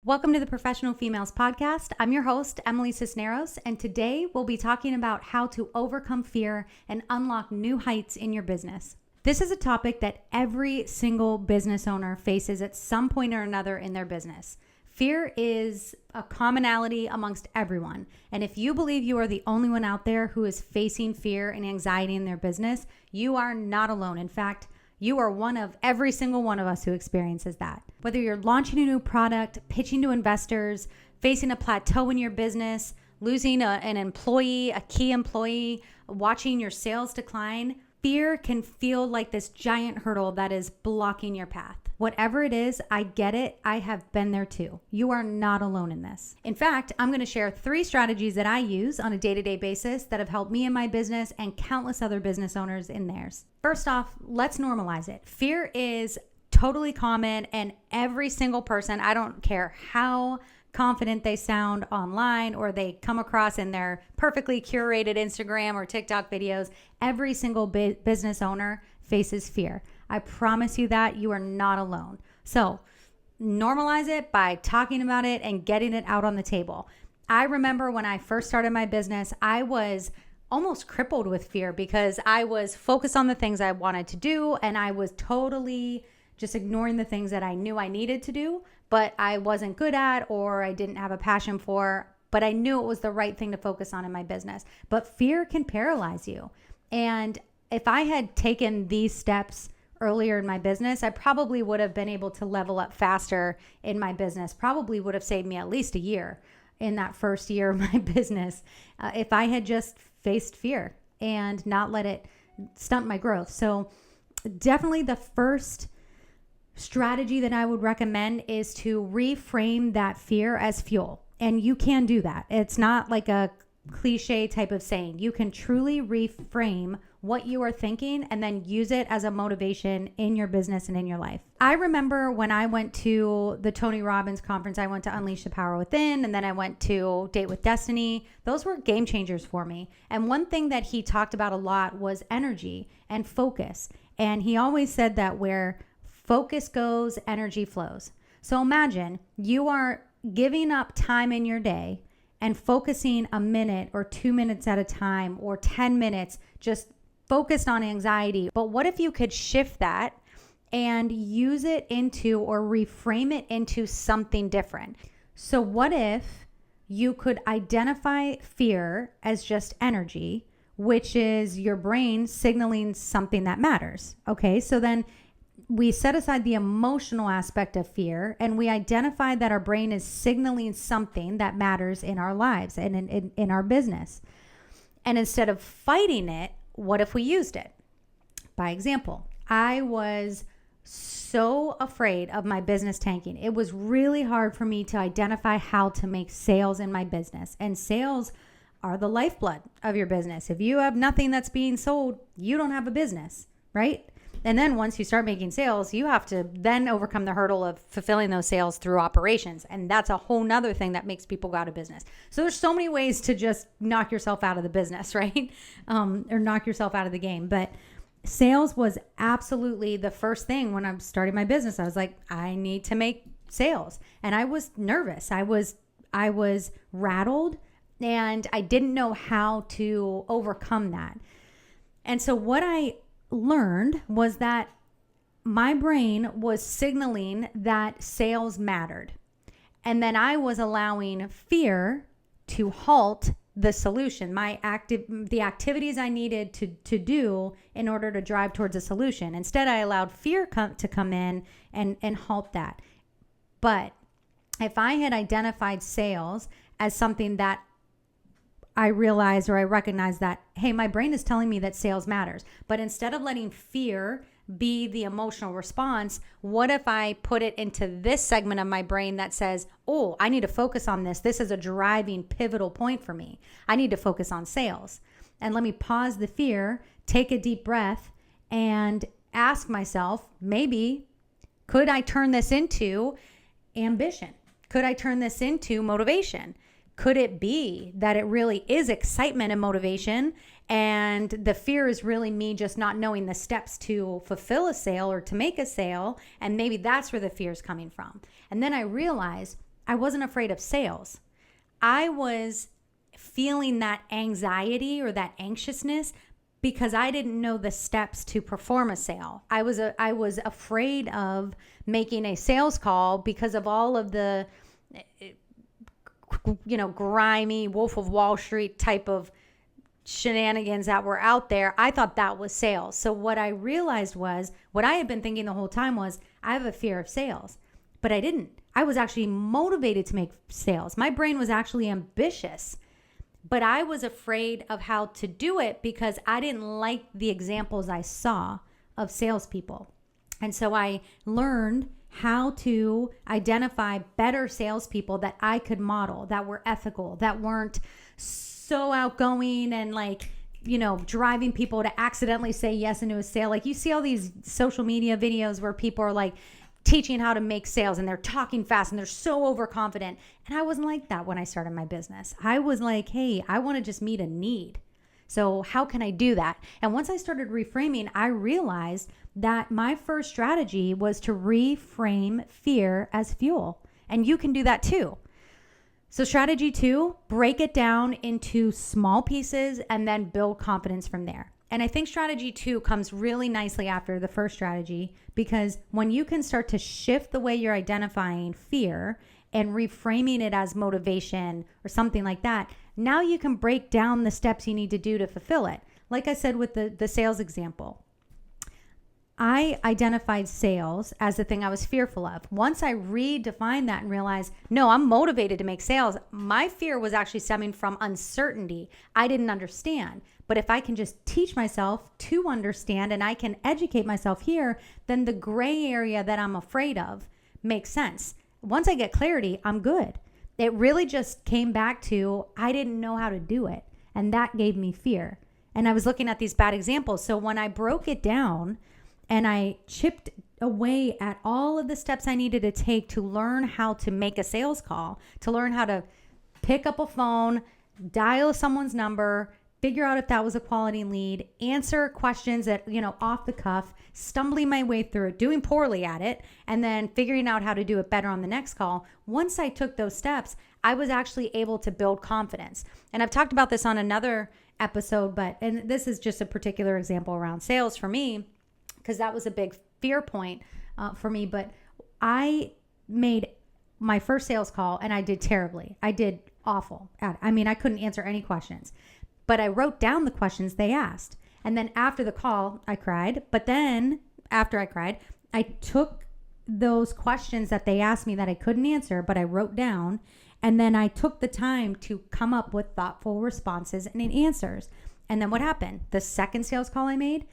Welcome to the Professional Females Podcast. I'm your host, Emily Cisneros, and today we'll be talking about how to overcome fear and unlock new heights in your business. This is a topic that every single business owner faces at some point or another in their business. Fear is a commonality amongst everyone, and if you believe you are the only one out there who is facing fear and anxiety in their business, you are not alone. In fact, you are one of every single one of us who experiences that. Whether you're launching a new product, pitching to investors, facing a plateau in your business, losing an employee, a key employee, watching your sales decline, fear can feel like this giant hurdle that is blocking your path. Whatever it is, I get it. I have been there too. You are not alone in this. In fact, I'm going to share 3 strategies that I use on a day-to-day basis that have helped me in my business and countless other business owners in theirs. First off, let's normalize it. Fear is totally common, and every single person, I don't care how confident they sound online or they come across in their perfectly curated Instagram or TikTok videos, every single business owner faces fear. I promise you that you are not alone. So normalize it by talking about it and getting it out on the table. I remember when I first started my business, I was almost crippled with fear because I was focused on the things I wanted to do, and I was totally just ignoring the things that I knew I needed to do, but I wasn't good at or I didn't have a passion for, but I knew it was the right thing to focus on in my business. But fear can paralyze you. And if I had taken these steps earlier in my business, I probably would have been able to level up faster in my business, probably would have saved me at least a year in that first year of my business if I had just faced fear and not let it stunt my growth. So definitely the first strategy that I would recommend is to reframe that fear as fuel. And you can do that. It's not like a cliche type of saying. You can truly reframe what you are thinking and then use it as a motivation in your business and in your life. I remember when I went to the Tony Robbins conference, I went to Unleash the Power Within, and then I went to Date with Destiny. Those were game changers for me. And one thing that he talked about a lot was energy and focus. And he always said that where focus goes, energy flows. So imagine you are giving up time in your day and focusing a minute or 2 minutes at a time or 10 minutes just focused on anxiety. But what if you could shift that and use it into or reframe it into something different? So what if you could identify fear as just energy, which is your brain signaling something that matters? Okay, so then we set aside the emotional aspect of fear and we identify that our brain is signaling something that matters in our lives and in our business. And instead of fighting it, what if we used it? By example, I was so afraid of my business tanking. It was really hard for me to identify how to make sales in my business. And sales are the lifeblood of your business. If you have nothing that's being sold, you don't have a business, right? And then once you start making sales, you have to then overcome the hurdle of fulfilling those sales through operations. And that's a whole nother thing that makes people go out of business. So there's so many ways to just knock yourself out of the business, right? Or knock yourself out of the game. But sales was absolutely the first thing when I started my business. I was like, I need to make sales. And I was nervous. I was rattled, and I didn't know how to overcome that. And so what I learned was that my brain was signaling that sales mattered. And then I was allowing fear to halt the solution, the activities I needed to do in order to drive towards a solution. Instead, I allowed fear to come in and halt that. But if I had identified sales as something that I realized or I recognized that, hey, my brain is telling me that sales matters. But instead of letting fear be the emotional response, what if I put it into this segment of my brain that says, oh, I need to focus on this. This is a driving pivotal point for me. I need to focus on sales. And let me pause the fear, take a deep breath, and ask myself, maybe, could I turn this into ambition? Could I turn this into motivation? Could it be that it really is excitement and motivation, and the fear is really me just not knowing the steps to fulfill a sale or to make a sale, and maybe that's where the fear is coming from? And then I realized I wasn't afraid of sales. I was feeling that anxiety or that anxiousness because I didn't know the steps to perform a sale. I was afraid of making a sales call because of all of the, grimy Wolf of Wall Street type of shenanigans that were out there. I thought that was sales. So what I realized was, what I had been thinking the whole time was, I have a fear of sales, but I didn't. I was actually motivated to make sales. My brain was actually ambitious, but I was afraid of how to do it because I didn't like the examples I saw of salespeople. And so I learned how to identify better salespeople that I could model, that were ethical, that weren't so outgoing and driving people to accidentally say yes into a sale. Like you see all these social media videos where people are like teaching how to make sales and they're talking fast and they're so overconfident. And I wasn't like that when I started my business. I was like, hey, I want to just meet a need. So how can I do that? And once I started reframing, I realized that my first strategy was to reframe fear as fuel. And you can do that too. So strategy 2, break it down into small pieces and then build confidence from there. And I think strategy 2 comes really nicely after the first strategy, because when you can start to shift the way you're identifying fear and reframing it as motivation or something like that, now you can break down the steps you need to do to fulfill it. Like I said with the sales example, I identified sales as the thing I was fearful of. Once I redefined that and realized, no, I'm motivated to make sales, my fear was actually stemming from uncertainty. I didn't understand. But if I can just teach myself to understand and I can educate myself here, then the gray area that I'm afraid of makes sense. Once I get clarity, I'm good. It really just came back to, I didn't know how to do it. And that gave me fear. And I was looking at these bad examples. So when I broke it down, and I chipped away at all of the steps I needed to take to learn how to make a sales call, to learn how to pick up a phone, dial someone's number, figure out if that was a quality lead, answer questions that, off the cuff, stumbling my way through it, doing poorly at it, and then figuring out how to do it better on the next call. Once I took those steps, I was actually able to build confidence. And I've talked about this on another episode, and this is just a particular example around sales for me, because that was a big fear point for me. But I made my first sales call and I did terribly. I did awful. I couldn't answer any questions, but I wrote down the questions they asked. And then after the call, I cried. But then after I cried, I took those questions that they asked me that I couldn't answer, but I wrote down. And then I took the time to come up with thoughtful responses and answers. And then what happened? The second sales call I made,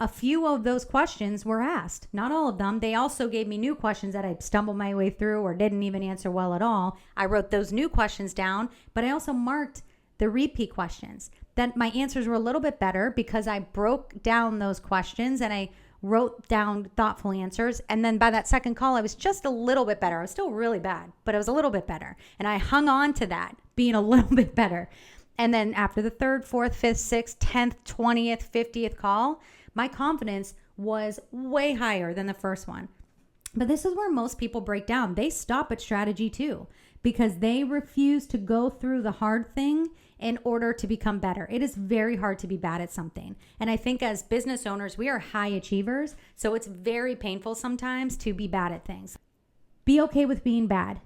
a few of those questions were asked. Not all of them. They also gave me new questions that I stumbled my way through or didn't even answer well at all. I wrote those new questions down, but I also marked the repeat questions. Then my answers were a little bit better because I broke down those questions and I wrote down thoughtful answers. And then by that second call, I was just a little bit better. I was still really bad, but I was a little bit better. And I hung on to that being a little bit better. And then after the 3rd, 4th, 5th, 6th, 10th, 20th, 50th call, my confidence was way higher than the first one. But this is where most people break down. They stop at strategy 2 because they refuse to go through the hard thing in order to become better. It is very hard to be bad at something. And I think as business owners, we are high achievers. So it's very painful sometimes to be bad at things. Be okay with being bad.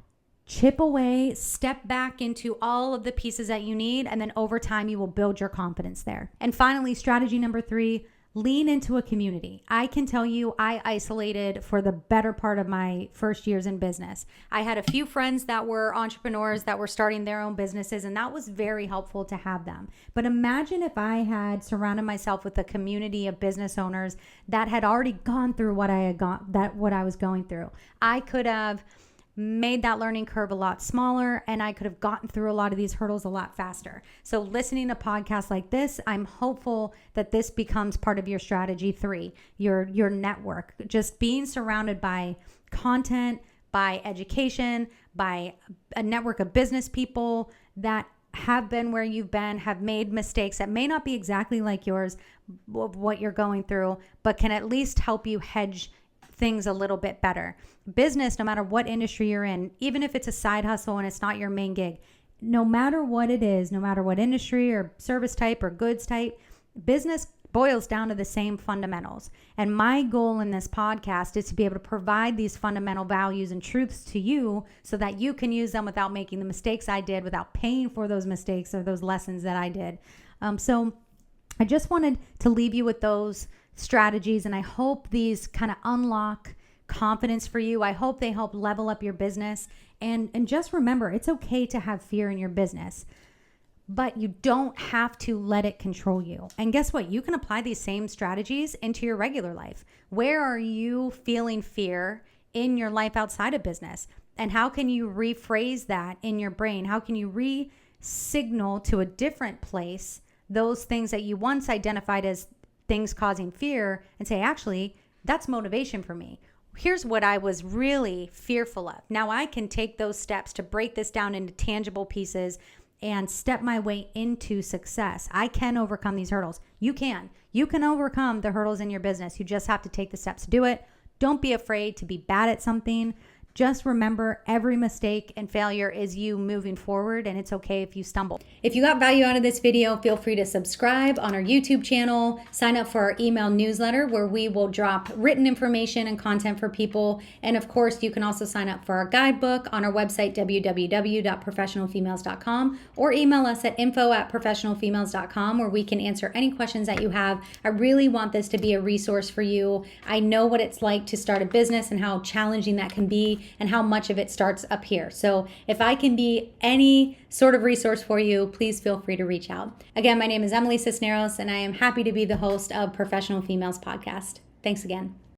Chip away, step back into all of the pieces that you need. And then over time, you will build your confidence there. And finally, strategy number 3, lean into a community. I can tell you, I isolated for the better part of my first years in business. I had a few friends that were entrepreneurs that were starting their own businesses, and that was very helpful to have them. But imagine if I had surrounded myself with a community of business owners that had already gone through what I was going through. I could have made that learning curve a lot smaller, and I could have gotten through a lot of these hurdles a lot faster. So listening to podcasts like this, I'm hopeful that this becomes part of your strategy 3, your network, just being surrounded by content, by education, by a network of business people that have been where you've been, have made mistakes that may not be exactly like yours, what you're going through, but can at least help you hedge things a little bit better. Business, no matter what industry you're in, even if it's a side hustle and it's not your main gig, no matter what it is, no matter what industry or service type or goods type, business boils down to the same fundamentals. And my goal in this podcast is to be able to provide these fundamental values and truths to you so that you can use them without making the mistakes I did, without paying for those mistakes or those lessons that I did. So I just wanted to leave you with those strategies, and I hope these kind of unlock confidence for you. I hope they help level up your business. And just remember, it's okay to have fear in your business, but you don't have to let it control you. And guess what? You can apply these same strategies into your regular life. Where are you feeling fear in your life outside of business? And how can you rephrase that in your brain? How can you re-signal to a different place those things that you once identified as things causing fear and say, actually, that's motivation for me. Here's what I was really fearful of. Now I can take those steps to break this down into tangible pieces and step my way into success. I can overcome these hurdles. You can. You can overcome the hurdles in your business. You just have to take the steps to do it. Don't be afraid to be bad at something. Just remember, every mistake and failure is you moving forward, and it's okay if you stumble. If you got value out of this video, feel free to subscribe on our YouTube channel, sign up for our email newsletter where we will drop written information and content for people. And of course, you can also sign up for our guidebook on our website, www.professionalfemales.com, or email us at info@professionalfemales.com where we can answer any questions that you have. I really want this to be a resource for you. I know what it's like to start a business and how challenging that can be, and how much of it starts up here. So if I can be any sort of resource for you, please feel free to reach out. Again, my name is Emily Cisneros, and I am happy to be the host of Professional Females Podcast. Thanks again.